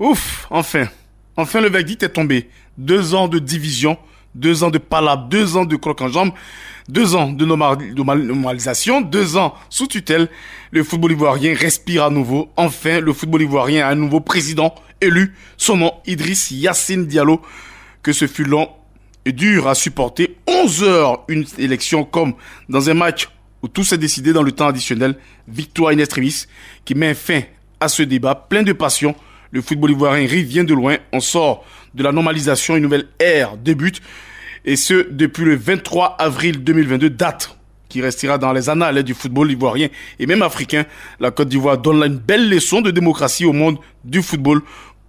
Ouf, enfin. Enfin, le verdict est tombé. 2 ans de division, 2 ans de palabres, 2 ans de croc en jambe, 2 ans de normalisation, 2 ans sous tutelle. Le football ivoirien respire à nouveau. Enfin, le football ivoirien a un nouveau président élu. Son nom, Idriss Yacine Diallo. Que ce fut long et dur à supporter. 11 heures, une élection comme dans un match où tout s'est décidé dans le temps additionnel. Victoire in extremis qui met fin à ce débat plein de passion. Le football ivoirien revient de loin. On sort de la normalisation. Une nouvelle ère débute. Et ce, depuis le 23 avril 2022, date qui restera dans les annales du football ivoirien et même africain. La Côte d'Ivoire donne là une belle leçon de démocratie au monde du football.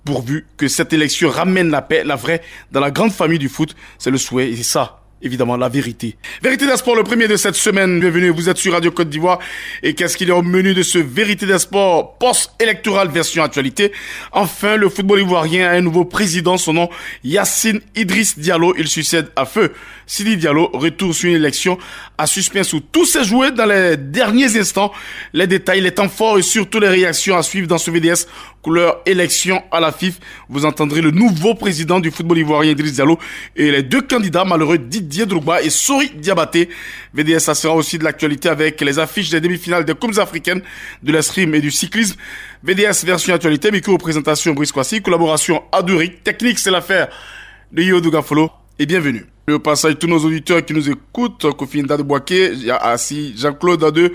Pourvu que cette élection ramène la paix, la vraie, dans la grande famille du foot. C'est le souhait et c'est ça, évidemment, la vérité. Vérité des sports, le premier de cette semaine. Bienvenue, vous êtes sur Radio Côte d'Ivoire. Et qu'est-ce qu'il y a au menu de ce Vérité des sports post-électoral version actualité? Enfin, le football ivoirien a un nouveau président. Son nom, Yacine Idriss Diallo. Il succède à feu Sidi Diallo. Retour sur une élection à suspense où tout s'est joué dans les derniers instants. Les détails, les temps forts et surtout les réactions à suivre dans ce VDS couleur élection à la FIF. Vous entendrez le nouveau président du football ivoirien Idriss Diallo et les 2 candidats malheureux Didier Drogba et Sori Diabaté. VDS, ça sera aussi de l'actualité avec les affiches des demi-finales des Coupes africaines, de l'escrime et du cyclisme. VDS version actualité, micro-présentation Brice Kwasi, collaboration Aduric, technique c'est l'affaire de Yo Dugafolo et bienvenue. Au passage, tous nos auditeurs qui nous écoutent, Kofi Nda de Boaké, Jean-Claude Adeux,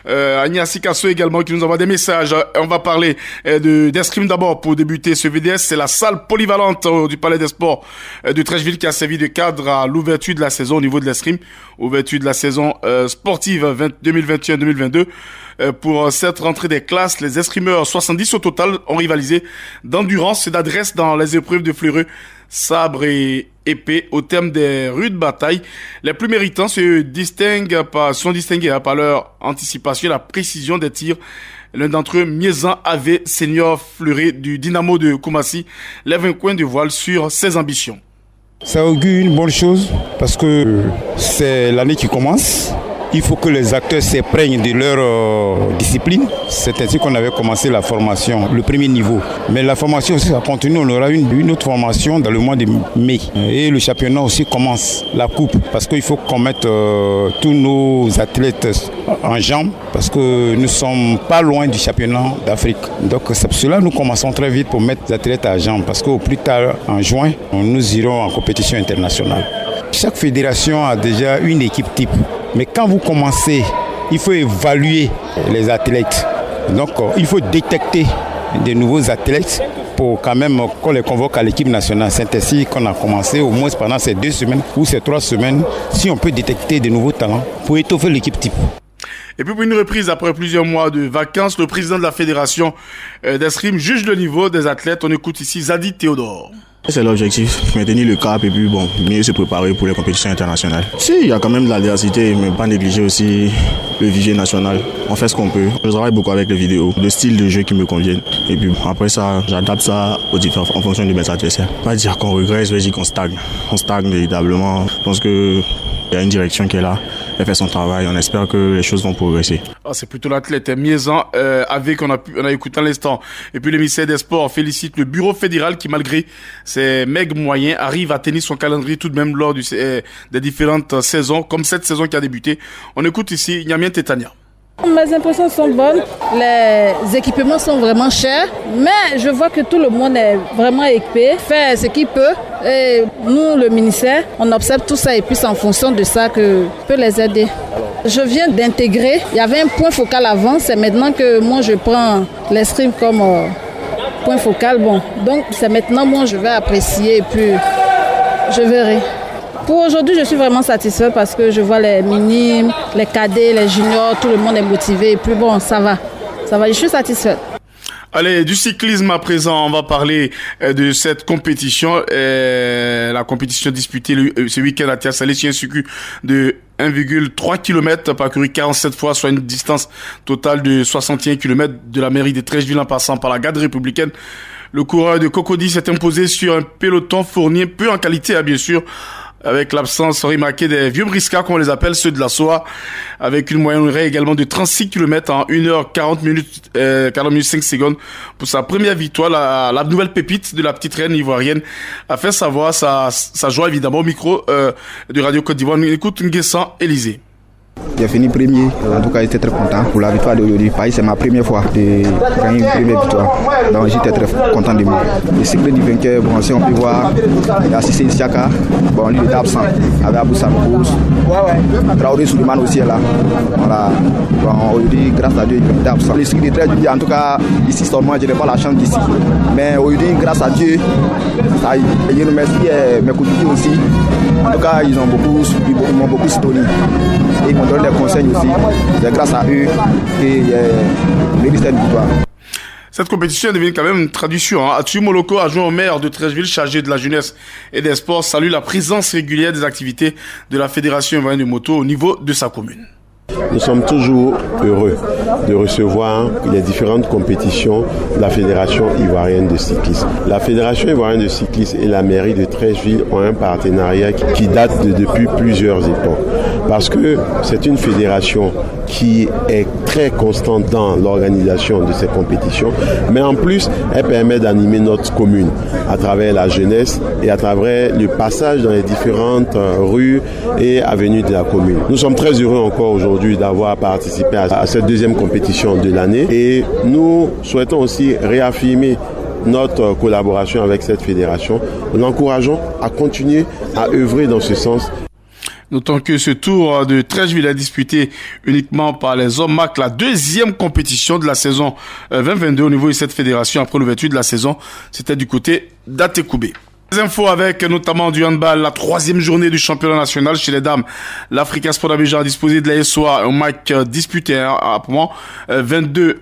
Agnasi Kasso également qui nous envoie des messages. On va parler d'escrime d'abord pour débuter ce VDS. C'est la salle polyvalente du Palais des Sports de Trècheville qui a servi de cadre à l'ouverture de la saison au niveau de l'escrime. Ouverture de la saison sportive 2021-2022. Pour cette rentrée des classes, les escrimeurs 70 au total ont rivalisé d'endurance et d'adresse dans les épreuves de fleureux, sabre et épée au terme des rudes batailles. Les plus méritants sont distingués par leur anticipation et la précision des tirs. L'un d'entre eux, Miezan Ave, senior fleuré du Dynamo de Koumassi, lève un coin de voile sur ses ambitions. Ça augure une bonne chose parce que c'est l'année qui commence. Il faut que les acteurs s'imprègnent de leur discipline. C'est ainsi qu'on avait commencé la formation, le premier niveau. Mais la formation aussi, ça continue. On aura une autre formation dans le mois de mai. Et le championnat aussi commence, la coupe. Parce qu'il faut qu'on mette tous nos athlètes en jambes. Parce que nous ne sommes pas loin du championnat d'Afrique. Donc c'est pour cela que nous commençons très vite pour mettre les athlètes à jambes. Parce qu'au plus tard, en juin, nous irons en compétition internationale. Chaque fédération a déjà une équipe type. Mais quand vous commencez, il faut évaluer les athlètes. Donc, il faut détecter de nouveaux athlètes pour quand même qu'on les convoque à l'équipe nationale. C'est ainsi qu'on a commencé, au moins pendant ces 2 semaines ou ces 3 semaines, si on peut détecter de nouveaux talents pour étoffer l'équipe type. Et puis pour une reprise après plusieurs mois de vacances, le président de la fédération d'escrime juge le niveau des athlètes. On écoute ici Zadi Théodore. C'est l'objectif, maintenir le cap et puis mieux se préparer pour les compétitions internationales. Si, il y a quand même de l'adversité, mais pas négliger aussi le vivier national. On fait ce qu'on peut. Je travaille beaucoup avec les vidéos, le style de jeu qui me conviennent. Et puis après ça, j'adapte ça en fonction de mes adversaires. Pas dire qu'on regrette, je vais dire qu'on stagne. On stagne véritablement. Je pense qu'il y a une direction qui est là. Elle fait son travail. On espère que les choses vont progresser. C'est plutôt l'athlète Miezan avec on a écouté à l'instant. Et puis le ministère des Sports félicite le bureau fédéral qui, malgré ses maigres moyens, arrive à tenir son calendrier tout de même lors des différentes saisons, comme cette saison qui a débuté. On écoute ici Nyamien Tétania. Mes impressions sont bonnes, les équipements sont vraiment chers, mais je vois que tout le monde est vraiment équipé, fait ce qu'il peut. Et nous, le ministère, on observe tout ça et puis c'est en fonction de ça que peut les aider. Je viens d'intégrer, il y avait un point focal avant, c'est maintenant que moi je prends l'escrime comme point focal. Bon, donc c'est maintenant moi je vais apprécier et puis je verrai. Pour aujourd'hui, je suis vraiment satisfaite parce que je vois les minimes, les cadets, les juniors, tout le monde est motivé. Et puis bon, ça va, je suis satisfaite. Allez, du cyclisme à présent, on va parler de cette compétition. La compétition disputée ce week-end à Tiersalé sur un circuit de 1,3 km parcouru 47 fois, soit une distance totale de 61 km de la mairie de Trècheville en passant par la garde républicaine. Le coureur de Cocody s'est imposé sur un peloton fourni peu en qualité, bien sûr, avec l'absence remarquée des vieux briscards, comme on les appelle, ceux de la SOA, avec une moyenne horaire également de 36 km en 1h40 minutes, 40 minutes 5 secondes pour sa première victoire. La nouvelle pépite de la petite reine ivoirienne a fait savoir sa joie évidemment au micro de Radio Côte d'Ivoire. On écoute Nguessan Élysée. J'ai fini premier, en tout cas j'étais très content pour la victoire d'aujourd'hui. C'est ma première fois de gagner une première victoire, donc j'étais très content de moi. Le secret du vainqueur, bon, si on peut voir, il y a Cissé Isiaka, bon, lui il était absent, avec Abou Sanoukous, Traoré Souleymane aussi est là. Voilà. Bon, aujourd'hui, grâce à Dieu, il était absent. Le secret est très dur, en tout cas ici seulement, je n'ai pas la chance d'ici. Mais aujourd'hui, grâce à Dieu, je remercie mes coéquipiers aussi. En tout cas, ils m'ont beaucoup soutenu. Et ils m'ont donné des conseils aussi. C'est grâce à eux que j'ai mérité cette victoire. Cette compétition est devenue quand même une tradition. Atu Moloko, adjoint au maire de Treichville, chargé de la jeunesse et des sports, salue la présence régulière des activités de la Fédération ivoirienne de moto au niveau de sa commune. Nous sommes toujours heureux de recevoir les différentes compétitions de la Fédération ivoirienne de cyclisme. La Fédération ivoirienne de cyclisme et la mairie de Treichville ont un partenariat qui date depuis plusieurs époques. Parce que c'est une fédération qui est très constante dans l'organisation de ces compétitions, mais en plus, elle permet d'animer notre commune à travers la jeunesse et à travers le passage dans les différentes rues et avenues de la commune. Nous sommes très heureux encore aujourd'hui d'avoir participé à cette deuxième compétition de l'année et nous souhaitons aussi réaffirmer notre collaboration avec cette fédération. Nous l'encourageons à continuer à œuvrer dans ce sens. Notons que ce tour de Treichville est disputé uniquement par les hommes marque la deuxième compétition de la saison 2022 au niveau de cette fédération après l'ouverture de la saison. C'était du côté d'Atekoubé. Des infos avec notamment du handball, la troisième journée du championnat national chez les dames. L'Africa Sport d'Abidjan a disposé de la SOA, un match disputé à 22-20.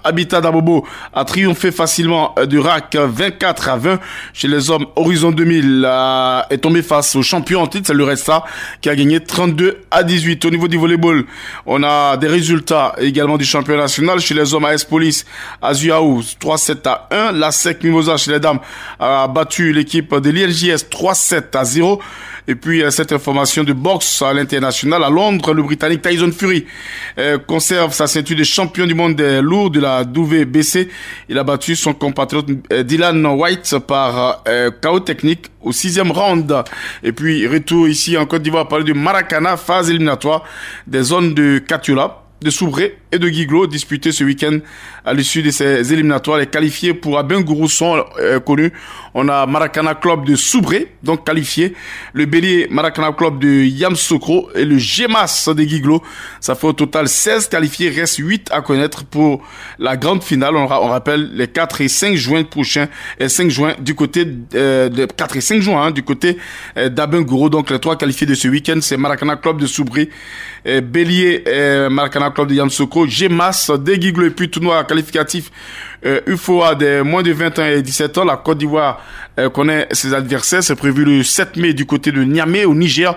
Habitat d'Abobo a triomphé facilement du RAC 24-20. Chez les hommes, Horizon 2000 est tombé face au champion en titre, c'est le Resta qui a gagné 32-18. Au niveau du volleyball, on a des résultats également du championnat national. Chez les hommes, AS Police, Azuaou 3-7-1. La SEC Mimosa chez les dames a battu l'équipe de l'ILJS 3-7-0. Et puis cette information de boxe à l'international à Londres, le Britannique Tyson Fury conserve sa ceinture de champion du monde des lourds de la WBC. Il a battu son compatriote Dylan White par KO technique au 6e round. Et puis retour ici en Côte d'Ivoire, parler du Maracana, phase éliminatoire des zones de Katiola, de Soubré et de Guiglo disputés ce week-end à l'issue de ces éliminatoires. Les qualifiés pour Abengourou sont connus. On a Maracana Club de Soubré, donc qualifié. Le Bélier Maracana Club de Yamsoukro et le Gemas de Guiglo. Ça fait au total 16 qualifiés. Reste 8 à connaître pour la grande finale. On rappelle les 4 et 5 juin prochains. Et 5 juin du côté de 4 et 5 juin du côté d'Abengourou. Donc les 3 qualifiés de ce week-end, c'est Maracana Club de Soubré, Bélier Maracana Club de Yamsoukro, Gemas de Guiglo. Et puis tournoi qualificatif UFOA des moins de 20 ans et 17 ans. La Côte d'Ivoire connaît ses adversaires. C'est prévu le 7 mai du côté de Niamey au Niger.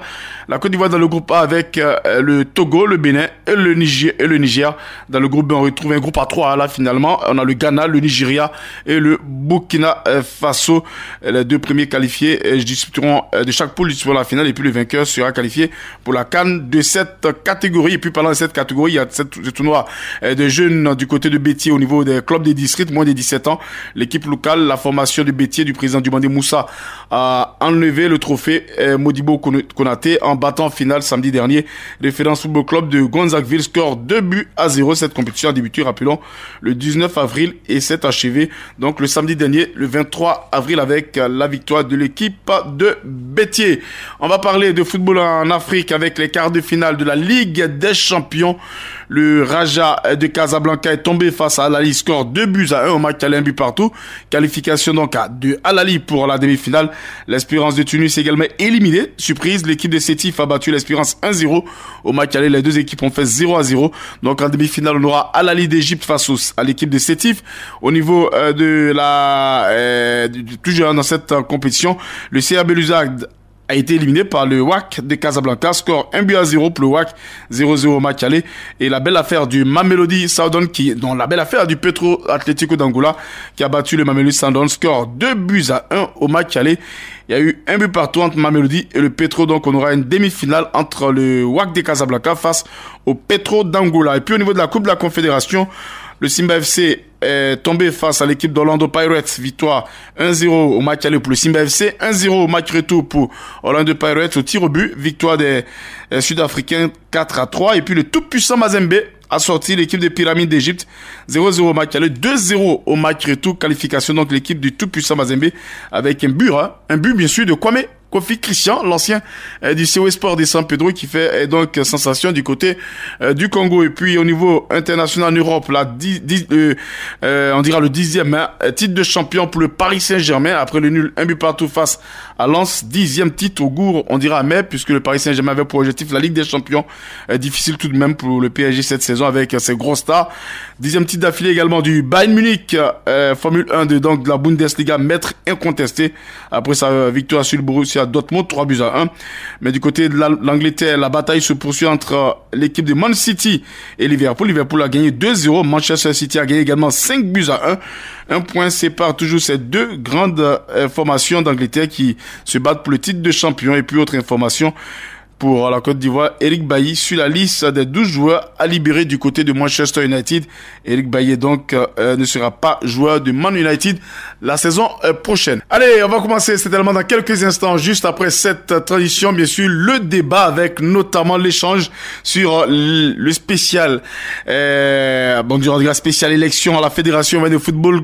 La Côte d'Ivoire dans le groupe A avec le Togo, le Bénin et le Niger. Dans le groupe B, on retrouve un groupe à 3 là finalement. On a le Ghana, le Nigeria et le Burkina Faso. Les 2 premiers qualifiés disputeront de chaque poule sur la finale et puis le vainqueur sera qualifié pour la CAN de cette catégorie. Et puis parlant de cette catégorie, il y a ce tournoi de jeunes du côté de Bétier au niveau des clubs des districts moins de 17 ans. L'équipe locale, la formation de Bétier du président Dumandé Moussa a enlevé le trophée Modibo Konaté en battant en finale samedi dernier Référence Football Club de Gonzagueville, score 2-0. Cette compétition a débuté, rappelons, le 19 avril et s'est achevée donc le samedi dernier, le 23 avril avec la victoire de l'équipe de Bétier. On va parler de football en Afrique avec les quarts de finale de la Ligue des Champions. Le Raja de Casablanca est tombé face à Al-Ahly, score 2-1 au match aller 1 but partout. Qualification donc de Al-Ahly pour la demi-finale. L'Espérance de Tunis également éliminée. Surprise, l'équipe de Sétif a battu l'Espérance 1-0 au match aller. Les deux équipes ont fait 0-0. Donc en demi-finale, on aura Al-Ahly d'Égypte face à l'équipe de Sétif. Au niveau de toujours dans cette compétition, le CA Belouizdad a été éliminé par le WAC de Casablanca. Score 1-0 pour le WAC, 0-0 au match aller. Et la belle affaire du Mamelodi Sundowns, la belle affaire du Petro Atlético d'Angola qui a battu le Mamelodi Sundowns. Score 2-1 au match aller. Il y a eu un but partout entre Mamelodi et le Petro. Donc, on aura une demi-finale entre le WAC de Casablanca face au Petro d'Angola. Et puis, au niveau de la Coupe de la Confédération, le Simba FC est tombé face à l'équipe d'Orlando Pirates. Victoire 1-0 au match aller pour le Simba FC. 1-0 au match retour pour Orlando Pirates au tir au but. Victoire des Sud-Africains 4-3. Et puis, le tout-puissant Mazembe a sorti l'équipe des Pyramides d'Égypte. 0-0 au match aller, 2-0 au match retour. Qualification donc l'équipe du tout-puissant Mazembe avec un but bien sûr de Kwame Kofi Christian, l'ancien du COE Sport de San Pedro qui fait donc sensation du côté du Congo. Et puis au niveau international en Europe, on dira le 10e titre de champion pour le Paris Saint-Germain après le nul 1 but partout face à Lens. 10e titre au goût, on dira mais puisque le Paris Saint-Germain avait pour objectif la Ligue des Champions. Difficile tout de même pour le PSG cette saison avec ses gros stars. 10e titre d'affilée également du Bayern Munich, Formule 1 de la Bundesliga, maître incontesté après sa victoire sur le Borussia Dortmund, 3-1. Mais du côté de l'Angleterre, la bataille se poursuit entre l'équipe de Man City et Liverpool. Liverpool a gagné 2-0. Manchester City a gagné également 5-1. Un point sépare toujours ces deux grandes formations d'Angleterre qui se battent pour le titre de champion. Et puis autre information pour la Côte d'Ivoire, Eric Bailly sur la liste des 12 joueurs à libérer du côté de Manchester United. Eric Bailly donc ne sera pas joueur de Man United la saison prochaine. Allez, on va commencer cet élément dans quelques instants. Juste après cette transition, bien sûr, le débat avec notamment l'échange sur le spécial, spécial élection à la Fédération de football.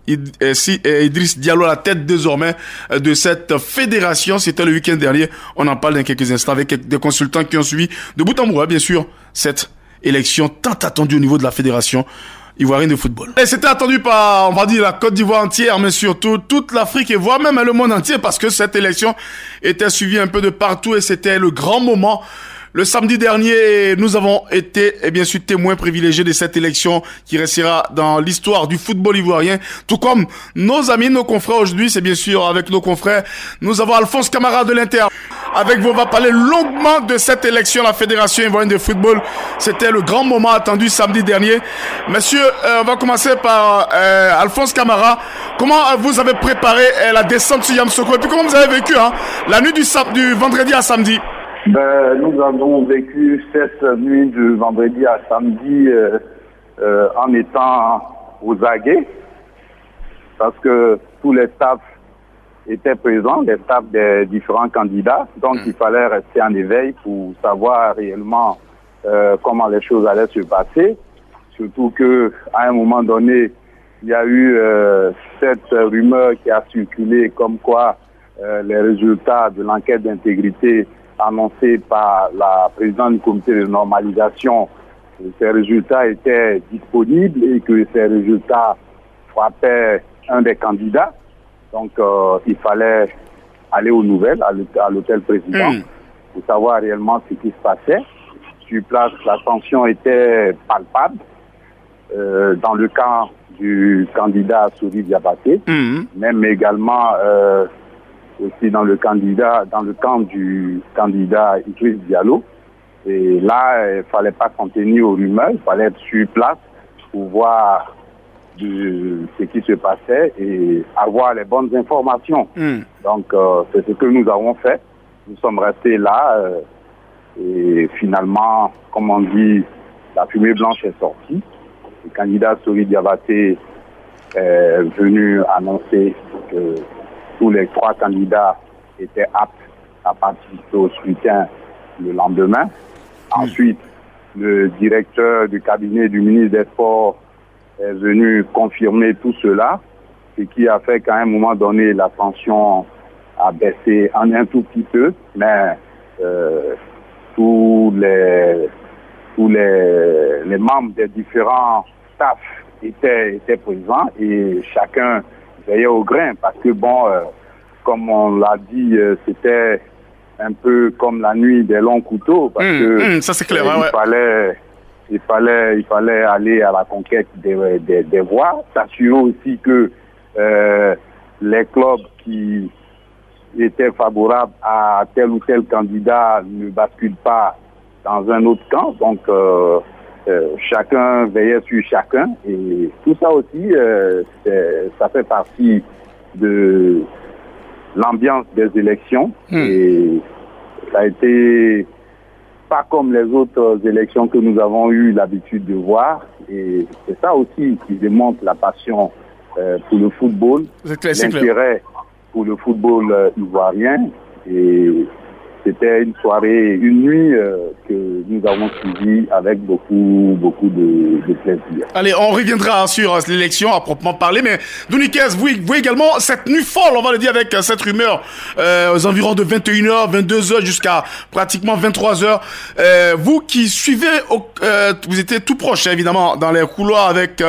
Idriss Diallo à la tête désormais de cette fédération. C'était le week-end dernier. On en parle dans quelques instants avec des consultants qui ont suivi de bout en bout, bien sûr, cette élection tant attendue au niveau de la fédération ivoirienne de football. Et c'était attendu par, on va dire, la Côte d'Ivoire entière, mais surtout toute l'Afrique et voire même le monde entier, parce que cette élection était suivie un peu de partout et c'était le grand moment. Le samedi dernier, nous avons été, bien sûr, témoins privilégiés de cette élection qui restera dans l'histoire du football ivoirien. Tout comme nos amis, nos confrères aujourd'hui, c'est bien sûr avec nos confrères. Nous avons Alphonse Camara de l'Inter. Avec vous, on va parler longuement de cette élection à la Fédération ivoirienne de football. C'était le grand moment attendu samedi dernier. Monsieur, on va commencer par Alphonse Camara. Comment vous avez préparé la descente sur Yamoussoukro? Et puis comment vous avez vécu la nuit du vendredi à samedi? Nous avons vécu cette nuit du vendredi à samedi en étant aux aguets parce que tous les staffs étaient présents, les staffs des différents candidats. Donc il fallait rester en éveil pour savoir réellement comment les choses allaient se passer. Surtout qu'à un moment donné, il y a eu cette rumeur qui a circulé comme quoi les résultats de l'enquête d'intégrité annoncé par la présidente du comité de normalisation, ces résultats étaient disponibles et que ces résultats frappaient un des candidats. Donc, il fallait aller aux nouvelles, à l'hôtel président, pour savoir réellement ce qui se passait. Sur place, la tension était palpable dans le camp du candidat Souri Diabaté, même également aussi dans le camp du candidat Idriss Diallo. Et là, il ne fallait pas s'en tenir aux rumeurs, il fallait être sur place pour voir ce qui se passait et avoir les bonnes informations. Donc, c'est ce que nous avons fait. Nous sommes restés là et finalement, comme on dit, la fumée blanche est sortie. Le candidat Souri Diabaté est venu annoncer que tous les 3 candidats étaient aptes à participer au scrutin le lendemain. Ensuite, le directeur du cabinet du ministre des Sports est venu confirmer tout cela, ce qui a fait qu'à un moment donné, la tension a baissé un tout petit peu, mais tous les membres des différents staffs étaient présents et chacun veillait au grain parce que comme on l'a dit, c'était un peu comme la nuit des longs couteaux parce que ça c'est clair, il fallait aller à la conquête des voix, s'assurer aussi que les clubs qui étaient favorables à tel ou tel candidat ne basculent pas dans un autre camp. Donc, chacun veillait sur chacun. Et tout ça aussi, ça fait partie de l'ambiance des élections. Et ça a été pas comme les autres élections que nous avons eu l'habitude de voir. Et c'est ça aussi qui démontre la passion pour le football, l'intérêt pour le football ivoirien. Et c'était une soirée, une nuit que nous avons suivie avec beaucoup de plaisir. Allez, on reviendra sur l'élection à proprement parler, mais Donikez, vous également cette nuit folle, on va le dire avec cette rumeur, aux environs de 21h, 22h jusqu'à pratiquement 23h. Vous qui suivez, vous étiez tout proche évidemment dans les couloirs avec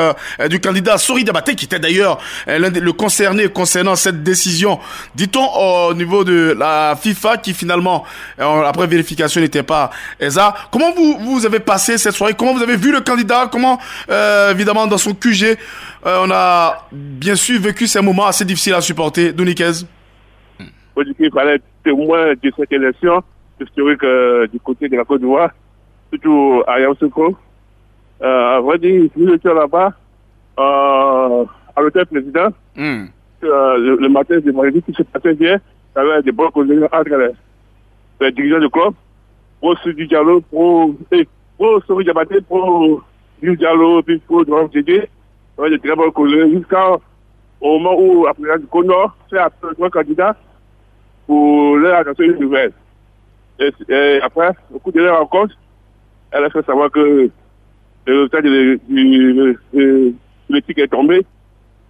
du candidat Sori Diabaté, qui était d'ailleurs le concerné concernant cette décision, dit-on, au niveau de la FIFA, qui finalement après vérification n'était pas exact. Comment vous avez passé cette soirée? Comment vous avez vu le candidat? Comment évidemment dans son QG on a bien sûr vécu ces moments assez difficiles à supporter? Donikez. Il fallait témoin de cette élection historique du côté de la Côte d'Ivoire, surtout à Yamoussoukro. À vrai dire, nous étions là-bas à l'hôtel président. Le matin de vendredi qui se passait bien, il y avait des bonnes causeries entre les dirigeants du club, pour Sidi Diallo, pour Sori Diabaté, pour Yves Diallo, puis pour Dram Djidé. Il y avait de très bonnes causeries jusqu'au moment où, après du Condor, c'est après trois candidats pour leur annoncer une nouvelle. Et après, au cours de leur rencontre, elle a fait savoir que le résultat de l'éthique est tombé.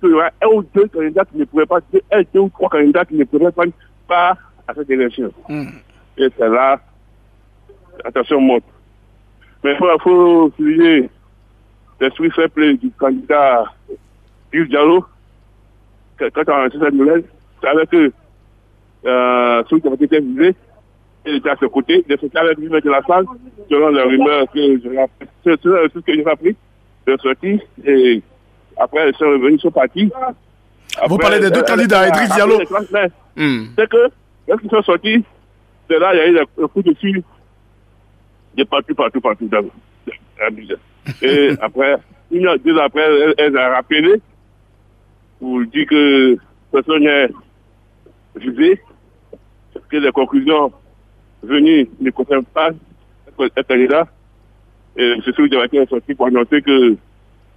Il y aura un ou deux candidats qui ne pourraient pas, deux ou trois candidats qui ne pourraient prendre part à cette élection. Et c'est là, attention, monte. Mais il faut souligner l'esprit fair play du candidat Yves Diallo. Quand on a reçu cette nouvelle, c'est avec que celui qui avait été visé, il était à ses côtés, il était avec lui de la salle, selon les rumeurs que c'est ce que j'ai appris, de sortie, et après, ils sont revenus, ils sont partis. Après, vous parlez des deux candidats, Idriss Diallo. C'est que, lorsqu'ils sont sortis, c'est là, il y a eu le coup de fil de partout dans la musée. Et après, une heure, 2 heures après, elle a rappelé pour dire que personne n'est jugé, que les conclusions venues ne concernent pas un candidat. Et M. Sori Diabaté est sorti pour annoncer que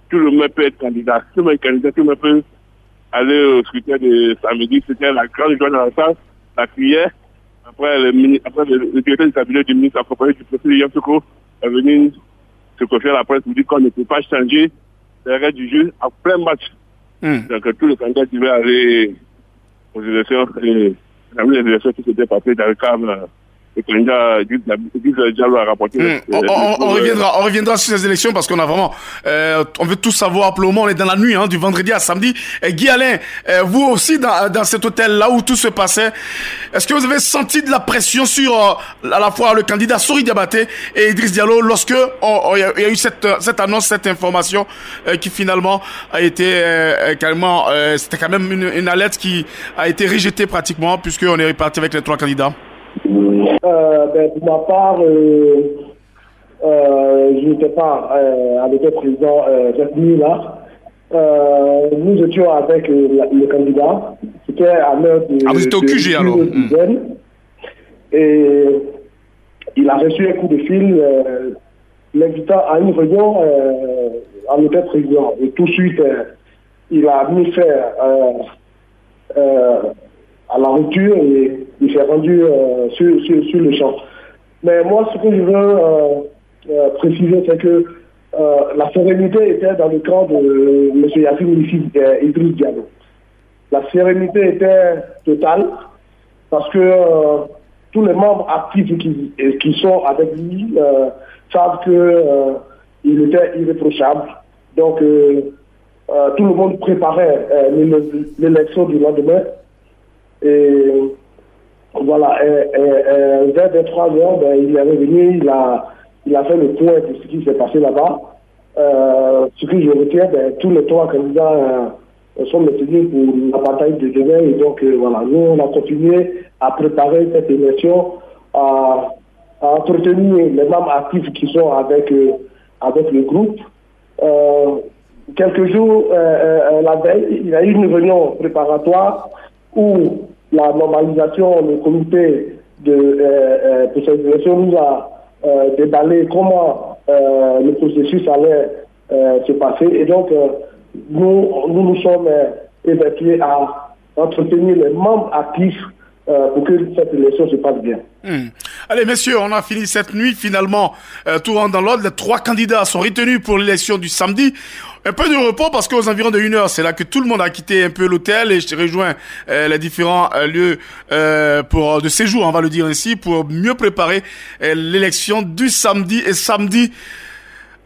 tout le monde peut être candidat. Tout le monde est candidat, tout le monde peut aller au scrutin de samedi. C'était la grande joie dans la salle, la cuillère. Après, le directeur du cabinet du ministre, accompagné du président Yamoussoukro, est venu se confier à la presse pour dire qu'on ne peut pas changer les règles du jeu en plein match. Donc, tous les candidats devaient aller aux élections et les élections qui s'étaient passées dans le cadre. Le candidat Diallo a rapporté. On reviendra sur ces élections parce qu'on a vraiment, on veut tout savoir pour le moment. On est dans la nuit, du vendredi à samedi. Et Guy Alain, vous aussi dans cet hôtel-là où tout se passait, est-ce que vous avez senti de la pression sur à la fois le candidat Sori Diabaté et Idriss Diallo lorsque il y a eu cette annonce, cette information qui finalement a été carrément, c'était quand même une alerte qui a été rejetée pratiquement puisqu'on est reparti avec les 3 candidats? Pour ma part, je n'étais pas avec le président cette nuit-là. Nous étions avec le candidat. C'était à l'heure de... Ah, vous étiez au QG alors? Et il a reçu un coup de fil l'invitant à une réunion à l'hôtel président. Et tout de suite, il a mis fin à la rupture et il s'est rendu sur le champ. Mais moi, ce que je veux préciser, c'est que la sérénité était dans le camp de M. Yassine Idriss Diallo. La sérénité était totale parce que tous les membres actifs qui sont avec lui savent qu'il était irréprochable. Donc, tout le monde préparait l'élection du lendemain. Et voilà, vers 23 heures, il est revenu, il a fait le point de ce qui s'est passé là-bas. Ce que je retiens, tous les 3 candidats sont maintenus pour la bataille de demain. Et donc, voilà, nous, on a continué à préparer cette élection, à entretenir les membres actifs qui sont avec le groupe. Quelques jours, la veille, il y a eu une réunion préparatoire où la normalisation, le comité pour cette élection nous a déballé comment le processus allait se passer. Et donc, nous sommes évertués à entretenir les membres actifs pour que cette élection se passe bien. Allez, messieurs, on a fini cette nuit. Finalement, tout rentre dans l'ordre. Les 3 candidats sont retenus pour l'élection du samedi. Un peu de repos parce qu'aux environs de 1h, c'est là que tout le monde a quitté un peu l'hôtel et je rejoins les différents lieux de séjour, on va le dire ainsi, pour mieux préparer l'élection du samedi. Et samedi,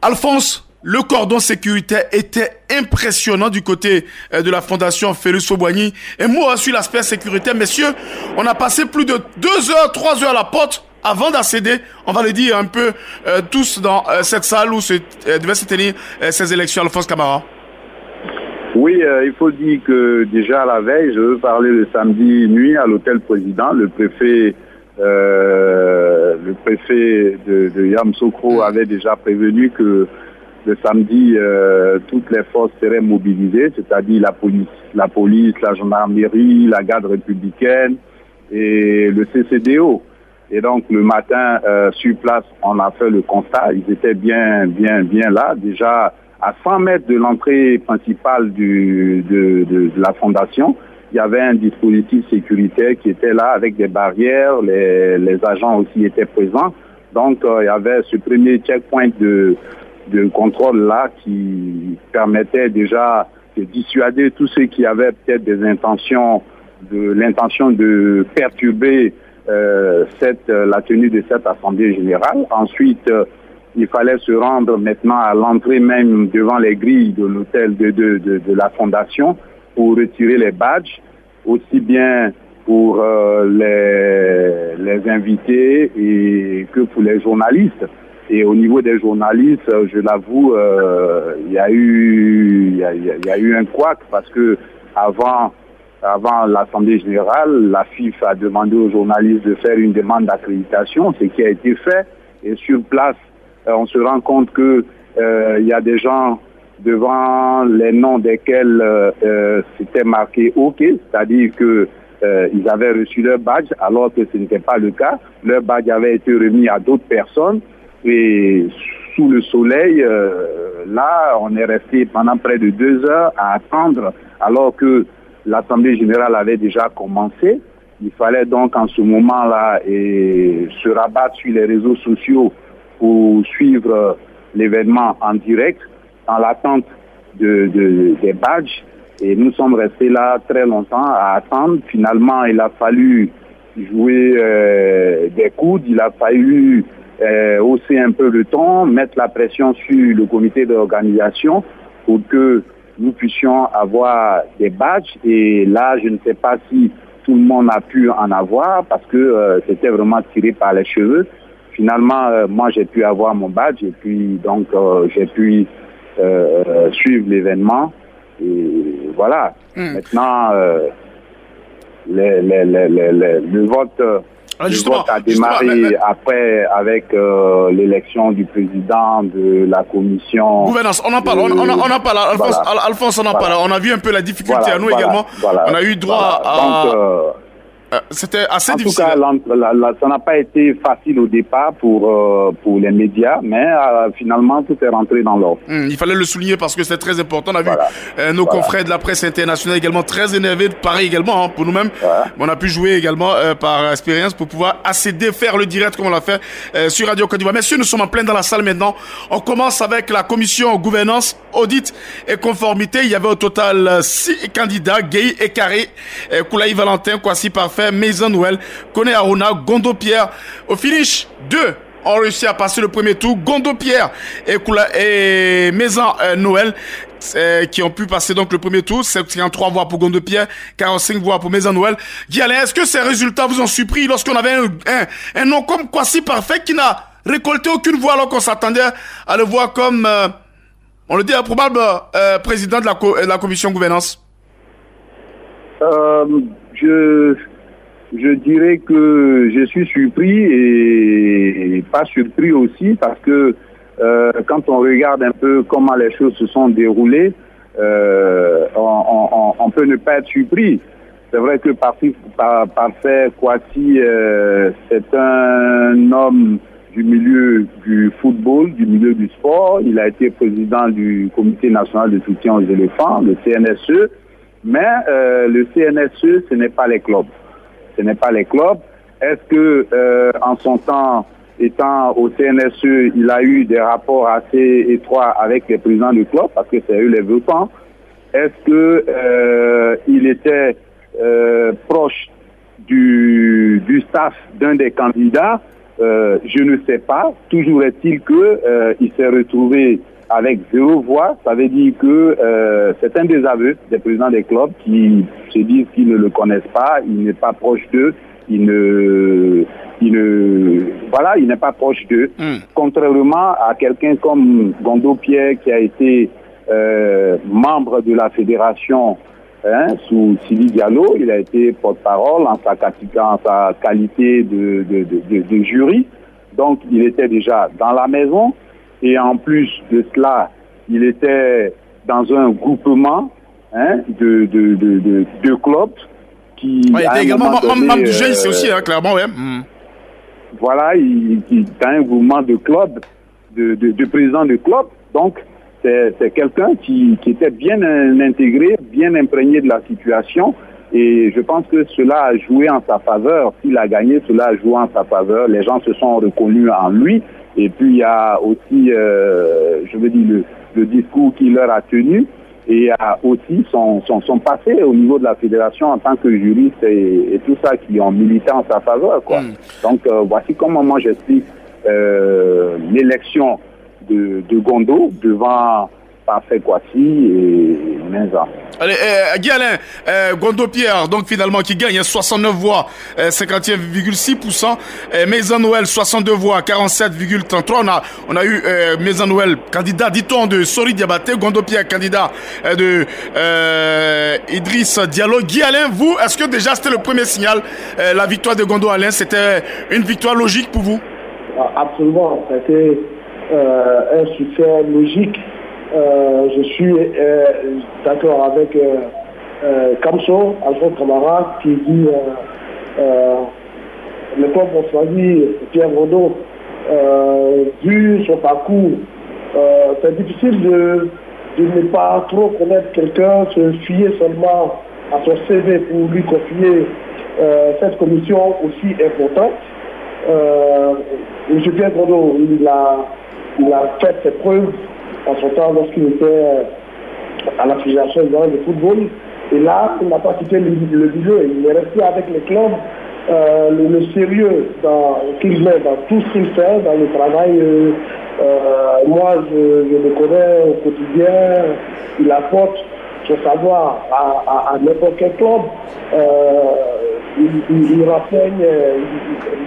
Alphonse, le cordon sécuritaire était impressionnant du côté de la fondation Félix Houphouët-Boigny. Et moi, sur l'aspect sécuritaire, messieurs, on a passé plus de 2 heures, 3 heures à la porte avant d'accéder, on va le dire un peu tous dans cette salle où devaient se tenir ces élections. Alphonse Camara. Oui, il faut dire que déjà la veille, je veux parler le samedi nuit à l'hôtel président, le préfet de Yamoussoukro avait déjà prévenu que le samedi, toutes les forces seraient mobilisées, c'est-à-dire la police, la gendarmerie, la garde républicaine et le CCDO. Et donc le matin, sur place, on a fait le constat. Ils étaient bien là, déjà à 100 mètres de l'entrée principale de la fondation. Il y avait un dispositif sécuritaire qui était là avec des barrières. Les agents aussi étaient présents. Donc il y avait ce premier checkpoint de contrôle là qui permettait déjà de dissuader tous ceux qui avaient peut-être l'intention de perturber la tenue de cette assemblée générale. Ensuite, il fallait se rendre maintenant à l'entrée même devant les grilles de l'hôtel de la fondation pour retirer les badges, aussi bien pour les invités et que pour les journalistes. Et au niveau des journalistes, je l'avoue, il y a eu un couac parce que avant l'Assemblée générale, la FIF a demandé aux journalistes de faire une demande d'accréditation, ce qui a été fait. Et sur place, on se rend compte que il y a des gens devant les noms desquels c'était marqué OK, c'est-à-dire que ils avaient reçu leur badge, alors que ce n'était pas le cas. Leur badge avait été remis à d'autres personnes. Et sous le soleil, là, on est resté pendant près de 2 heures à attendre, alors que l'Assemblée générale avait déjà commencé. Il fallait donc en ce moment-là se rabattre sur les réseaux sociaux pour suivre l'événement en direct, en l'attente des badges. Et nous sommes restés là très longtemps à attendre. Finalement, il a fallu jouer des coudes, il a fallu hausser un peu le ton, mettre la pression sur le comité d'organisation pour que nous puissions avoir des badges. Et là, je ne sais pas si tout le monde a pu en avoir parce que c'était vraiment tiré par les cheveux. Finalement, moi, j'ai pu avoir mon badge et puis donc j'ai pu suivre l'événement. Et voilà. Maintenant, le vote... Le vote a démarré après avec l'élection du président de la commission. Gouvernance, on en parle, on en parle. Alphonse, on en parle. On a vu un peu la difficulté à nous également. On a eu droit à... Donc, c'était assez difficile. En tout cas, ça n'a pas été facile au départ pour les médias, mais finalement, tout est rentré dans l'ordre. Il fallait le souligner parce que c'est très important. On a vu nos confrères de la presse internationale également très énervés, pareil également pour nous-mêmes. On a pu jouer également par expérience pour pouvoir accéder, faire le direct comme on l'a fait sur Radio Côte d'Ivoire. Messieurs, nous sommes en plein dans la salle maintenant. On commence avec la commission gouvernance, audit et conformité. Il y avait au total 6 candidats, Gueye Ekaré, Koulaï Valentin, Kwasi Parfait, Maison Noël, Kone Aruna, Gondo Pierre. Au finish, 2 ont réussi à passer le premier tour. Gondo Pierre et Maison Noël qui ont pu passer donc le premier tour. 53 voix pour Gondo Pierre, 45 voix pour Maison Noël. Guy Alain, est-ce que ces résultats vous ont surpris lorsqu'on avait un nom comme Kwasi Parfait qui n'a récolté aucune voix alors qu'on s'attendait à le voir comme, on le dit, un probable président de la commission gouvernance? Je dirais que je suis surpris et pas surpris aussi parce que quand on regarde un peu comment les choses se sont déroulées, on peut ne pas être surpris. C'est vrai que Parfait Kouassi, c'est un homme du milieu du football, du milieu du sport. Il a été président du Comité national de soutien aux éléphants, le CNSE. Mais le CNSE, ce n'est pas les clubs. Ce n'est pas les clubs. Est-ce que, en son temps, étant au CNSE, il a eu des rapports assez étroits avec les présidents du club, parce que c'est eux les votants? Est-ce que il était proche du staff d'un des candidats? Je ne sais pas. Toujours est-il que il s'est retrouvé avec 0 voix. Ça veut dire que c'est un désaveu des présidents des clubs qui se disent qu'ils ne le connaissent pas, il n'est pas proche d'eux, il n'est pas proche d'eux. Contrairement à quelqu'un comme Gondo Pierre qui a été membre de la fédération sous Sidi Diallo, il a été porte-parole en sa qualité de jury. Donc il était déjà dans la maison et en plus de cela, il était dans un groupement de clubs qui... il était également membre du GIC aussi, clairement, ouais. Voilà, il a un groupement de clubs, de présidents de clubs. Donc, c'est quelqu'un qui était bien intégré, bien imprégné de la situation. Et je pense que cela a joué en sa faveur. S'il a gagné, cela a joué en sa faveur. Les gens se sont reconnus en lui. Et puis, il y a aussi, le discours qu'il leur a tenu. Et il y a aussi son passé au niveau de la fédération en tant que juriste et tout ça qui ont milité en sa faveur, quoi. Donc, voici comment moi j'explique l'élection de Gondo devant Parfait Kouassi et Menza. Allez, Guy Alain, Gondo Pierre, donc finalement qui gagne 69 voix, 51,6%. Maison Noël, 62 voix, 47,33%. On a eu Maison Noël, candidat, dit-on, de Sori Diabaté. Gondo Pierre, candidat de Idriss Diallo. Guy Alain, vous, est-ce que déjà c'était le premier signal, la victoire de Gondo Alain, c'était une victoire logique pour vous? Absolument, c'était un succès logique. Je suis d'accord avec Kamso, Alphonse Camara, qui dit le peuple a choisi Pierre Gondo. Vu son parcours, c'est difficile de ne pas trop connaître quelqu'un, se fier seulement à son CV pour lui confier cette commission aussi importante. M. Pierre Gondo, il a fait ses preuves en son temps lorsqu'il était à la Fédération de football. Et là, il n'a pas quitté le milieu. Il est resté avec les clubs. Le sérieux qu'il met dans tout ce qu'il fait, dans le travail, moi je le connais au quotidien. Il apporte son savoir à n'importe quel club. Il renseigne,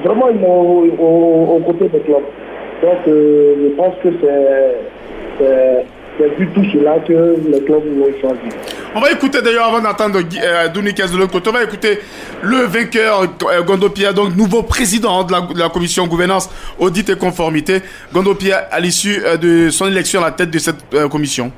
vraiment il est aux côtés des clubs. Donc je pense que c'est du tout cela que les clubs vont choisir. On va écouter d'ailleurs, avant d'entendre Dounikas de l'autre côté, on va écouter le vainqueur, Gondo Pierre, donc nouveau président de la commission gouvernance, audit et conformité. Gondo Pierre, à l'issue de son élection à la tête de cette commission.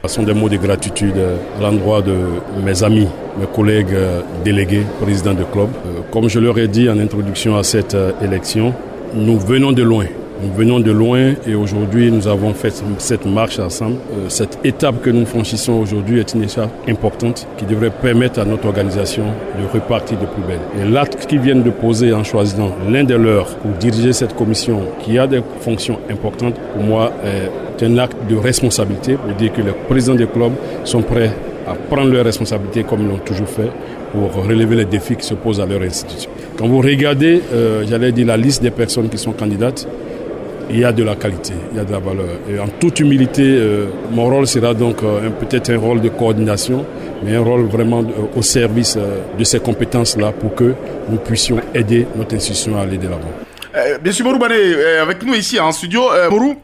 Ce sont des mots de gratitude à l'endroit de mes amis, mes collègues délégués, présidents de club. Comme je leur ai dit en introduction à cette élection, nous venons de loin. Nous venons de loin et aujourd'hui nous avons fait cette marche ensemble. Cette étape que nous franchissons aujourd'hui est une étape importante qui devrait permettre à notre organisation de repartir de plus belle. Et l'acte qu'ils viennent de poser en choisissant l'un de leurs pour diriger cette commission qui a des fonctions importantes, pour moi est un acte de responsabilité pour dire que les présidents des clubs sont prêts à prendre leurs responsabilités comme ils l'ont toujours fait pour relever les défis qui se posent à leur institution. Quand vous regardez, j'allais dire la liste des personnes qui sont candidates, il y a de la qualité, il y a de la valeur. Et en toute humilité, mon rôle sera donc peut-être un rôle de coordination, mais un rôle vraiment au service de ces compétences-là pour que nous puissions aider notre institution à aller de l'avant. Bien sûr, Morou Bané, avec nous ici en studio. Morou,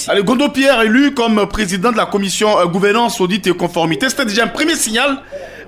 allez, Gondo Pierre élu comme président de la commission gouvernance, audit et conformité. C'était déjà un premier signal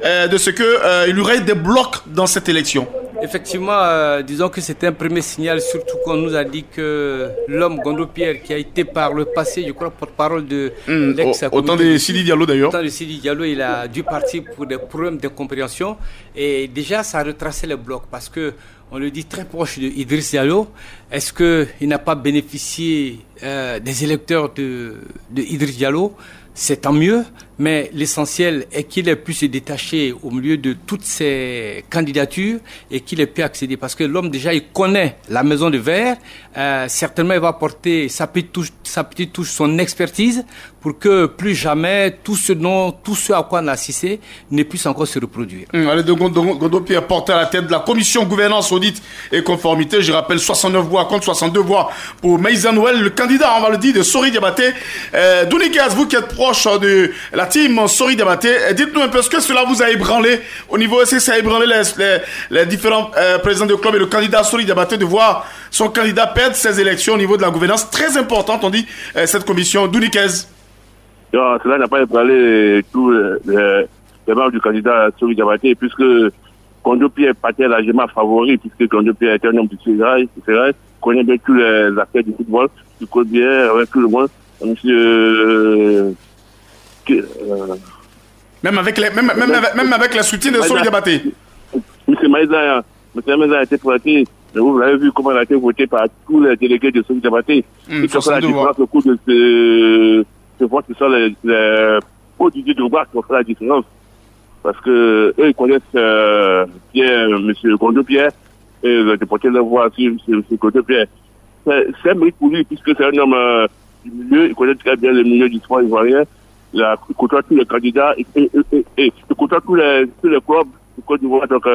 de ce qu'il y aurait des blocs dans cette élection? Effectivement, disons que c'était un premier signal, surtout qu'on nous a dit que l'homme Gondo Pierre, qui a été par le passé, je crois, porte-parole de l'ex... Autant de Sidi Diallo d'ailleurs. Autant de Sidi Diallo, il a dû partir pour des problèmes de compréhension. Et déjà, ça a retracé le bloc parce que on le dit très proche de Idriss Diallo. Est-ce qu'il n'a pas bénéficié des électeurs de Idriss Diallo? C'est tant mieux, mais l'essentiel est qu'il ait pu se détacher au milieu de toutes ces candidatures et qu'il ait pu accéder. Parce que l'homme, déjà, il connaît la maison de verre. Certainement, il va apporter sa petite touche, son expertise pour que plus jamais tout ce à quoi on a assisté ne puisse encore se reproduire. Allez, Gondo Pierre porté à la tête de la commission gouvernance, audit et conformité. Je rappelle 69 voix contre 62 voix pour Maïza Noël, le candidat, on va le dire, de Sori Diabaté. Dounigas, vous qui êtes proche de la team Sori Diabaté, dites-nous un peu, est-ce que cela vous a ébranlé au niveau, est-ce que ça a ébranlé les différents présidents de club et le candidat Sori Diabaté de voir son candidat perdre ses élections au niveau de la gouvernance très importante, on dit, cette commission? Dounigas. Non, cela n'a pas ébranlé tous les membres du candidat Sori Diabaté, puisque Gondo Pierre partait largement favori, puisque Gondo Pierre était un homme du Sénégal, connaît bien tous les acteurs du football, il connaît bien avec tout le monde. Monsieur, même avec le soutien de Sori Diabaté. Monsieur Maïza a été présenté, vous avez vu comment il a été voté par tous les délégués de Sori Diabaté. Il faut faire la différence au cours de ce vote, ce sont les hauts Didier Drogba qui ont fait la différence. Parce que eux, ils connaissent bien monsieur Gondo Pierre et ils ont porté leur voix sur monsieur Gondo Pierre. C'est un mérite pour lui, puisque c'est un homme du milieu, il connaît très bien le milieu du sport ivoirien. Il côtoie tous les candidats et il côtoie tous les clubs du Côte d'Ivoire. Donc,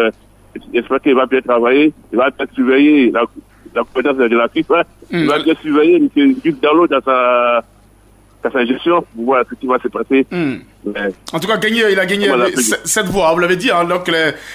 j'espère qu'il va bien travailler, il va bien surveiller la compétence de la FIFA, il va bien surveiller M. Idriss Diallo dans sa gestion pour voir ce qui va se passer. En tout cas, il a gagné 7 voix, vous l'avez dit, hein, donc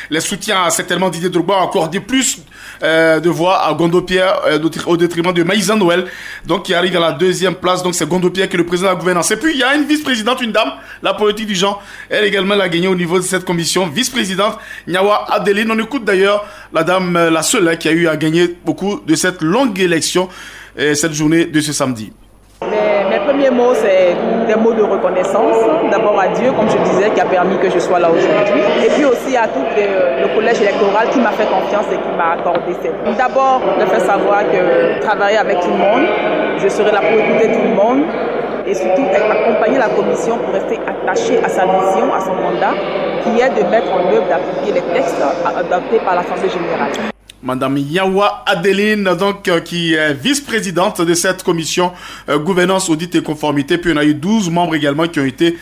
les soutiens certainement Didier Drogba ont accordé plus de voix à Gondo Pierre au détriment de Maïza Noël, donc qui arrive à la 2e place. Donc c'est Gondo Pierre qui est le président de la gouvernance. Et puis il y a une vice-présidente, une dame, la politique du genre, elle également l'a gagné au niveau de cette commission, vice-présidente Nyawa Adeline. On écoute d'ailleurs la dame, la seule qui a eu à gagner beaucoup de cette longue élection, cette journée de ce samedi. Mes premiers mots, c'est des mots de reconnaissance. D'abord à Dieu, comme je disais, qui a permis que je sois là aujourd'hui. Et puis aussi à tout le collège électoral qui m'a fait confiance et qui m'a accordé cette. D'abord, de faire savoir que travailler avec tout le monde, je serai là pour écouter tout le monde. Et surtout accompagner la commission pour rester attachée à sa mission, à son mandat, qui est de mettre en œuvre, d'appliquer les textes adoptés par l'Assemblée générale. Madame Nyawa Adeline, donc, qui est vice-présidente de cette commission gouvernance, audit et conformité. Puis on a eu 12 membres également qui ont été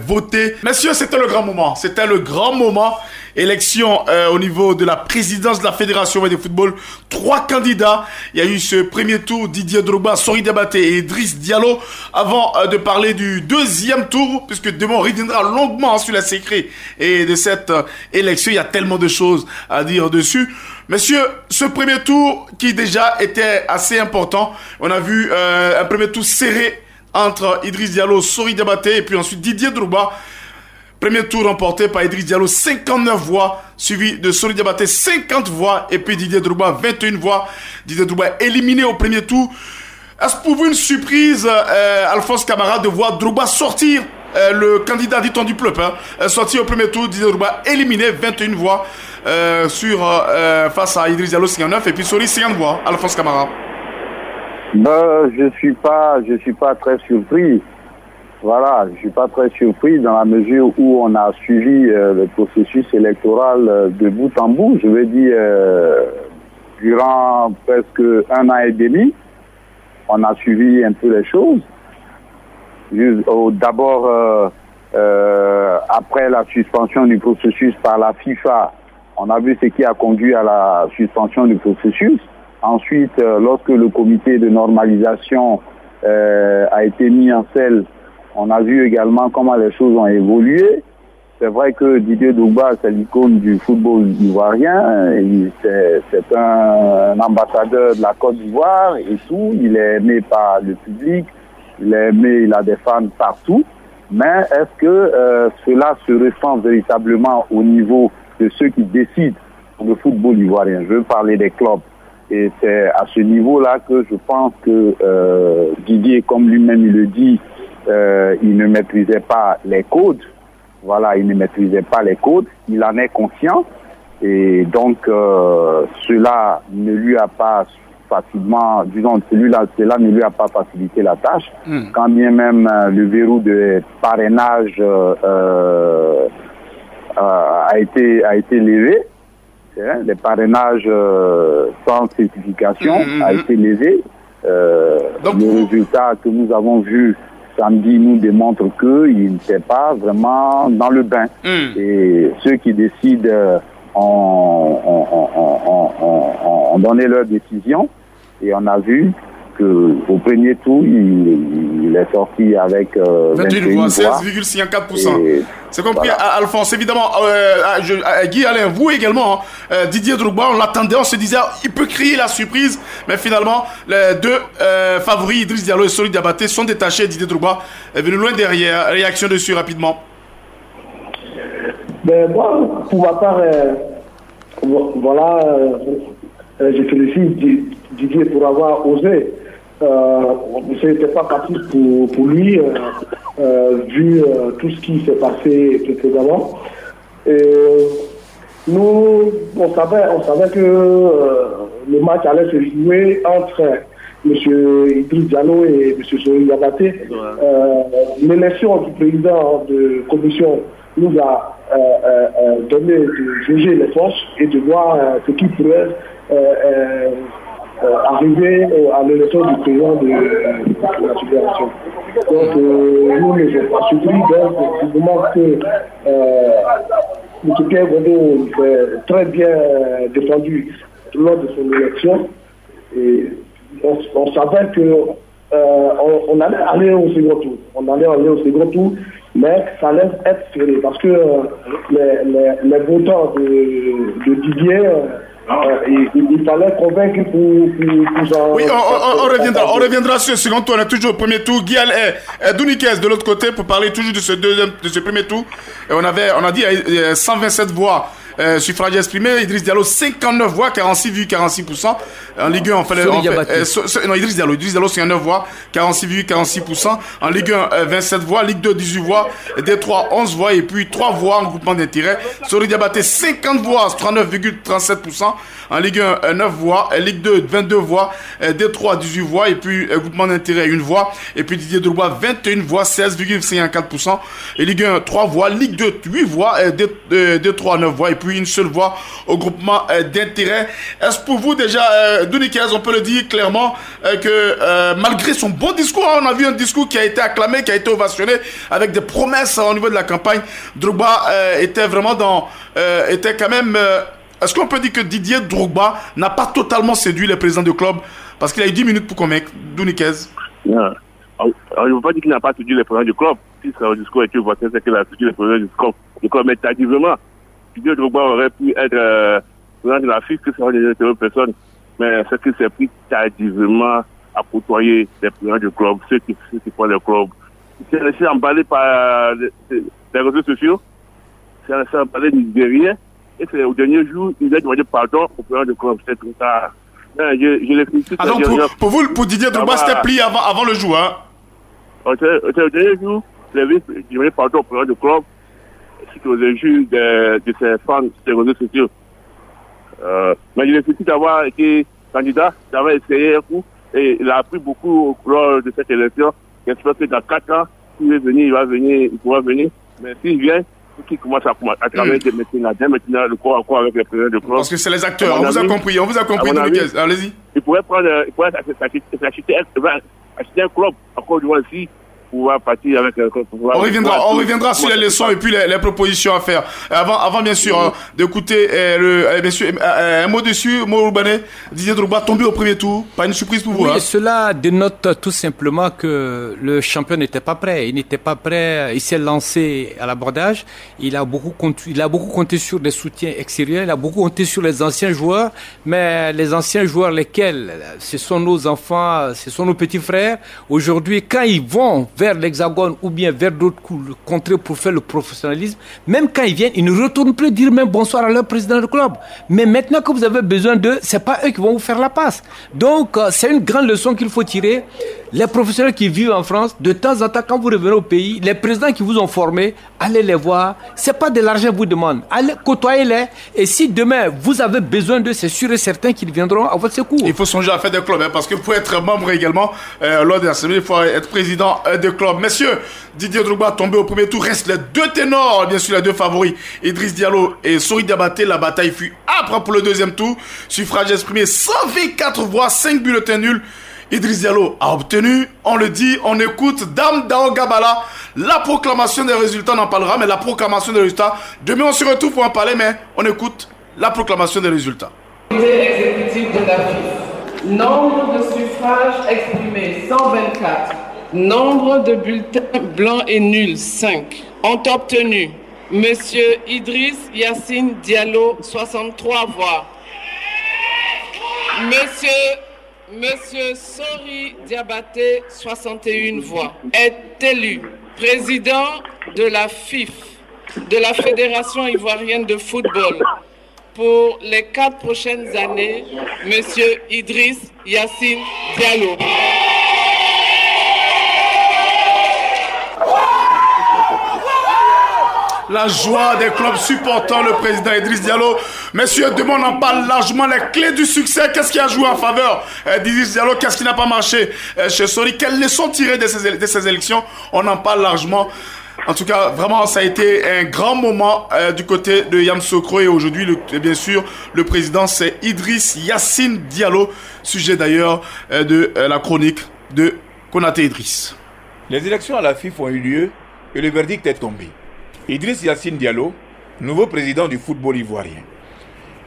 votés. Messieurs, c'était le grand moment. C'était le grand moment. Élection au niveau de la présidence de la Fédération de football. 3 candidats. Il y a eu ce premier tour, Didier Drogba, Sori Diabaté et Idriss Diallo. Avant de parler du 2e tour, puisque demain on reviendra longuement sur les secrets et de cette élection. Il y a tellement de choses à dire dessus. Messieurs, ce premier tour qui déjà était assez important, on a vu un premier tour serré entre Idriss Diallo, Sori Diabaté et puis ensuite Didier Drogba. Premier tour remporté par Idriss Diallo, 59 voix, suivi de Sori Diabaté, 50 voix, et puis Didier Drogba, 21 voix. Didier Drogba éliminé au premier tour. Est-ce pour vous une surprise, Alphonse Camara, de voir Drogba sortir, le candidat dit-on du peuple, sortir au premier tour, Didier Drogba éliminé, 21 voix face à Idriss Diallo, 59, et puis Sori, 50 voix. Alphonse Camara. Je suis pas très surpris. Voilà, je suis pas très surpris dans la mesure où on a suivi le processus électoral de bout en bout. Je veux dire, durant presque 1 an et demi, on a suivi un peu les choses. D'abord, après la suspension du processus par la FIFA, on a vu ce qui a conduit à la suspension du processus. Ensuite, lorsque le comité de normalisation a été mis en selle, on a vu également comment les choses ont évolué. C'est vrai que Didier Drogba, c'est l'icône du football ivoirien. C'est un ambassadeur de la Côte d'Ivoire et tout. Il est aimé par le public. Il est aimé, il a des fans partout. Mais est-ce que cela se ressent véritablement au niveau de ceux qui décident le football ivoirien? Je veux parler des clubs. Et c'est à ce niveau-là que je pense que Didier, comme lui-même il le dit, il ne maîtrisait pas les codes. Voilà, il ne maîtrisait pas les codes. Il en est conscient. Et donc, cela ne lui a pas facilement, disons, cela ne lui a pas facilité la tâche. Quand bien même le verrou de parrainage a été levé, les parrainages sans certification a été levé. Le résultat que nous avons vu samedi nous démontre qu'il n'était pas vraiment dans le bain. Et ceux qui décident ont donné leur décision et on a vu qu'au premier tour, il est sorti avec 21 voix, 16,54%. C'est compris, voilà. Alphonse. Évidemment, Guy Alain, vous également, Didier Drogba, on l'attendait, on se disait, il peut créer la surprise, mais finalement, les deux favoris, Idriss Diallo et Sori Diabaté, sont détachés. Didier Drogba est venu loin derrière. Réaction dessus rapidement. Ben, moi, pour ma part, voilà, je félicite Didier pour avoir osé. Ce n'était pas facile pour lui, vu tout ce qui s'est passé précédemment. Nous, on savait que le match allait se jouer entre M. Idriss Diallo et M. Sori Diabaté. L'élection du président de commission nous a donné de juger les forces et de voir ce qui pourrait arriver à l'élection du président de la fédération. Donc nous ne sommes pas surpris du moment que M. Pierre Godot s'est très bien défendu lors de son élection. Et on savait que on allait aller au second tour. Mais ça allait être serré parce que les votants de Didier, il fallait convaincre pour oui, on reviendra sur ce second tour. On est toujours au premier tour. Guy Douniquez de l'autre côté pour parler toujours de ce premier tour. Et on a dit 127 voix. Suffrage exprimé, Idriss Diallo 59 voix, 46,46%. En Ligue 1, on fait non, Idriss Diallo 59 voix, 46,46%. En Ligue 1, 27 voix, Ligue 2, 18 voix, D3, 11 voix, et puis 3 voix en groupement d'intérêt. Sori Diabaté 50 voix, 39,37%. En Ligue 1, 9 voix, Ligue 2, 22 voix, D3, 18 voix, et puis groupement d'intérêt, 1 voix. Et puis Didier Drogba, 21 voix, 16,54%. Et Ligue 1, 3 voix, Ligue 2, 8 voix, D3, 9 voix, et puis une seule voix au groupement d'intérêt. Est-ce pour vous déjà, Douniquez, on peut le dire clairement que malgré son bon discours, on a vu un discours qui a été acclamé, qui a été ovationné avec des promesses au niveau de la campagne. Drogba était vraiment était quand même... est-ce qu'on peut dire que Didier Drogba n'a pas totalement séduit les présidents de club parce qu'il a eu 10 minutes pour convaincre? Douniquez. Non. Je ne veux pas dire qu'il n'a pas séduit les présidents du club. Si son discours a été ovationné, c'est qu'il a séduit les présidents du club. Mais tardivement, Didier Drogba aurait pu être président de la FIF, que ça aurait été une personne. Mais c'est qu'il s'est pris tardivement à côtoyer les présidents du club, ceux qui font le club. Il s'est laissé emballer par les réseaux sociaux. Il s'est laissé emballer de rien. Et c'est au dernier jour, il a demandé pardon au président du club. C'est tout ça. Je l'ai félicité. Ah donc pour vous, pour Didier Drogba, c'était plié avant le jour, hein? Au dernier jour, il a demandé pardon au président du club. Suite aux injures de ses fans sur les réseaux sociaux. Mais il est félicité d'avoir été candidat, d'avoir essayé un coup, et il a appris beaucoup lors de cette élection. J'espère que dans 4 ans, s'il est venu, il pourra venir. Mais s'il vient, il faut qu'il commence à travailler maintenant le corps encore avec les présidents de club. Parce que c'est les acteurs, on vous a compris, allez-y. Il pourrait acheter un club encore du moins ici. Pouvoir partir avec on reviendra sur les leçons et puis les propositions à faire. Avant bien sûr d'écouter un mot dessus, mot urbané. Didier Drogba tombé au premier tour, pas une surprise pour vous. Oui, cela dénote tout simplement que le champion n'était pas prêt. Il n'était pas prêt. Il s'est lancé à l'abordage. Il a beaucoup compté sur des soutiens extérieurs. Il a beaucoup compté sur les anciens joueurs, mais les anciens joueurs, lesquels ce sont nos enfants, ce sont nos petits frères. Aujourd'hui, quand ils vont vers l'Hexagone ou bien vers d'autres contrées pour faire le professionnalisme, même quand ils viennent, ils ne retournent plus dire même bonsoir à leur président de club. Mais maintenant que vous avez besoin d'eux, ce n'est pas eux qui vont vous faire la passe. Donc, c'est une grande leçon qu'il faut tirer. Les professionnels qui vivent en France, de temps en temps, quand vous revenez au pays, les présidents qui vous ont formés, allez les voir. Ce n'est pas de l'argent qu'ils vous demandent. Allez, côtoyez-les. Et si demain, vous avez besoin d'eux, c'est sûr et certain qu'ils viendront à votre secours. Il faut songer à faire des clubs, parce que pour être membre également, lors de l'Assemblée, il faut être président de club. Messieurs, Didier Drogba tombé au premier tour. Reste les deux ténors, bien sûr les deux favoris, Idriss Diallo et Sori Diabaté. La bataille fut âpre pour le deuxième tour. Suffrage exprimé, 124 voix, 5 bulletins nuls. Idriss Diallo a obtenu, on le dit, on écoute Dame Dao Gabala, la proclamation des résultats, on en parlera, mais la proclamation des résultats, demain on se retrouve pour en parler, mais on écoute la proclamation des résultats. Exécutif de la FIF. Nombre de suffrages exprimés 124. Nombre de bulletins blancs et nuls 5. Ont obtenu Monsieur Idriss Yassine Diallo 63 voix. Monsieur Sori Diabaté, 61 voix, est élu président de la FIF, de la Fédération ivoirienne de football, pour les 4 prochaines années, Monsieur Idriss Yassine Diallo. La joie des clubs supportant le président Idriss Diallo. Messieurs, demain on en parle largement. Les clés du succès, qu'est-ce qui a joué en faveur d'Idriss Diallo? Qu'est-ce qui n'a pas marché chez Sori? Quelles leçons tirées de ces élections? On en parle largement. En tout cas, vraiment, ça a été un grand moment du côté de Yamoussoukro. Et aujourd'hui, bien sûr, le président, c'est Idriss Yassine Diallo. Sujet d'ailleurs de la chronique de Konaté Idriss. Les élections à la FIF ont eu lieu et le verdict est tombé. Idriss Yassine Diallo, nouveau président du football ivoirien.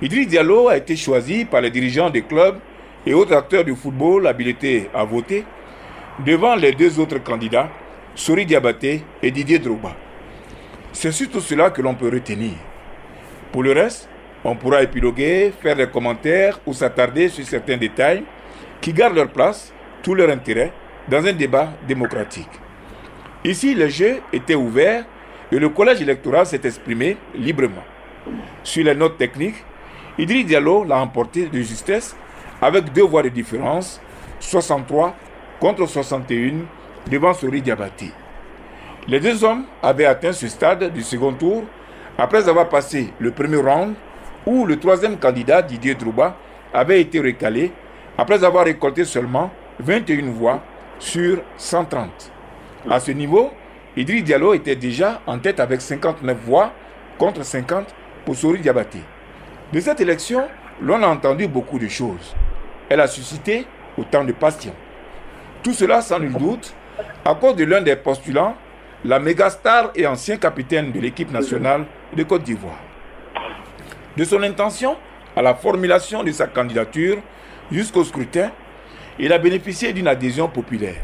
Idriss Diallo a été choisi par les dirigeants des clubs et autres acteurs du football habilités à voter devant les deux autres candidats, Sori Diabaté et Didier Drogba. C'est surtout cela que l'on peut retenir. Pour le reste, on pourra épiloguer, faire des commentaires ou s'attarder sur certains détails qui gardent leur place, tout leur intérêt, dans un débat démocratique. Ici, le jeu était ouvert et le collège électoral s'est exprimé librement. Sur les notes techniques, Idriss Diallo l'a emporté de justesse avec 2 voix de différence, 63 contre 61 devant Sori Diabaté. Les deux hommes avaient atteint ce stade du second tour après avoir passé le premier round où le troisième candidat, Didier Drogba, avait été recalé après avoir récolté seulement 21 voix sur 130. À ce niveau, Idriss Diallo était déjà en tête avec 59 voix contre 50 pour Sori Diabaté. De cette élection, l'on a entendu beaucoup de choses. Elle a suscité autant de passion. Tout cela sans nul doute à cause de l'un des postulants, la mégastar et ancien capitaine de l'équipe nationale de Côte d'Ivoire. De son intention à la formulation de sa candidature jusqu'au scrutin, il a bénéficié d'une adhésion populaire.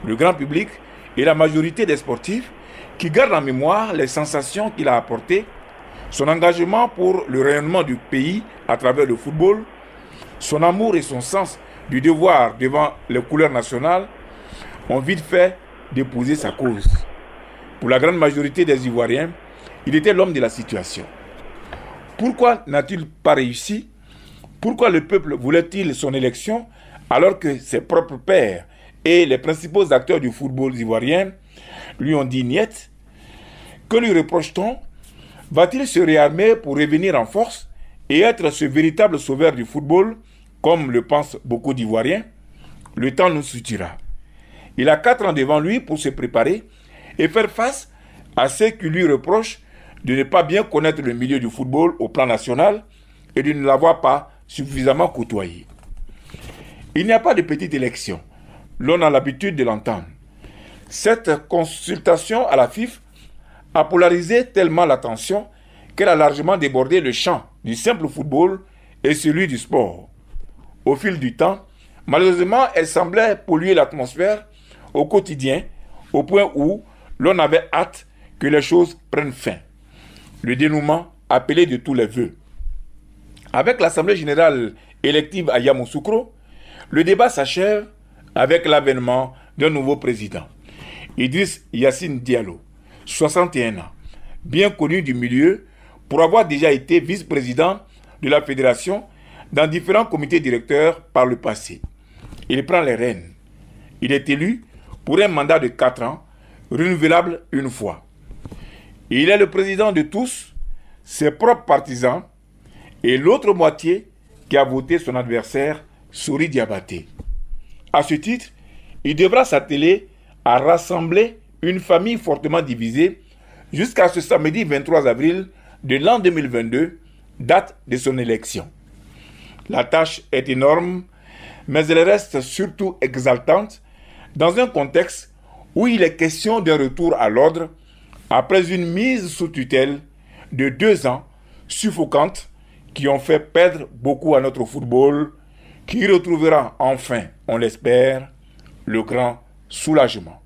Le grand public et la majorité des sportifs qui gardent en mémoire les sensations qu'il a apportées, son engagement pour le rayonnement du pays à travers le football, son amour et son sens du devoir devant les couleurs nationales ont vite fait d'épouser sa cause. Pour la grande majorité des Ivoiriens, il était l'homme de la situation. Pourquoi n'a-t-il pas réussi? Pourquoi le peuple voulait-il son élection alors que ses propres pairs et les principaux acteurs du football ivoirien lui ont dit niet? Que lui reproche-t-on? Va-t-il se réarmer pour revenir en force et être ce véritable sauveur du football, comme le pensent beaucoup d'Ivoiriens? Le temps nous suffira. Il a 4 ans devant lui pour se préparer et faire face à ceux qui lui reprochent de ne pas bien connaître le milieu du football au plan national et de ne l'avoir pas suffisamment côtoyé. Il n'y a pas de petite élection. L'on a l'habitude de l'entendre. Cette consultation à la FIF a polarisé tellement l'attention qu'elle a largement débordé le champ du simple football et celui du sport. Au fil du temps, malheureusement, elle semblait polluer l'atmosphère au quotidien, au point où l'on avait hâte que les choses prennent fin. Le dénouement appelé de tous les vœux. Avec l'Assemblée générale élective à Yamoussoukro, le débat s'achève avec l'avènement d'un nouveau président. Idriss Yassine Diallo, 61 ans, bien connu du milieu pour avoir déjà été vice-président de la fédération dans différents comités directeurs par le passé. Il prend les rênes. Il est élu pour un mandat de 4 ans, renouvelable une fois. Il est le président de tous, ses propres partisans, et l'autre moitié qui a voté son adversaire, Sori Diabaté. À ce titre, il devra s'atteler à rassembler une famille fortement divisée jusqu'à ce samedi 23 avril de l'an 2022, date de son élection. La tâche est énorme, mais elle reste surtout exaltante dans un contexte où il est question d'un retour à l'ordre après une mise sous tutelle de 2 ans suffocante qui ont fait perdre beaucoup à notre football, qui retrouvera enfin, on l'espère, le grand soulagement.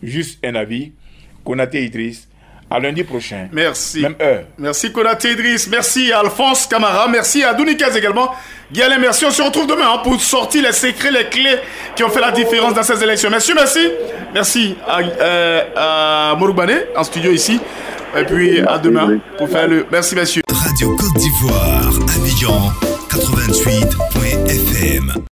Juste un avis, Konaté Idriss, à lundi prochain. Merci. Même heure. Merci Konaté Idriss, merci à Alphonse Camara, merci à Dounikaz également. Guillaume, merci. On se retrouve demain pour sortir les secrets, les clés qui ont fait la différence dans ces élections. Merci. Merci à Moroubane en studio ici. Et puis à demain pour faire le... Merci messieurs. Radio Côte d'Ivoire, Abidjan 88.fm.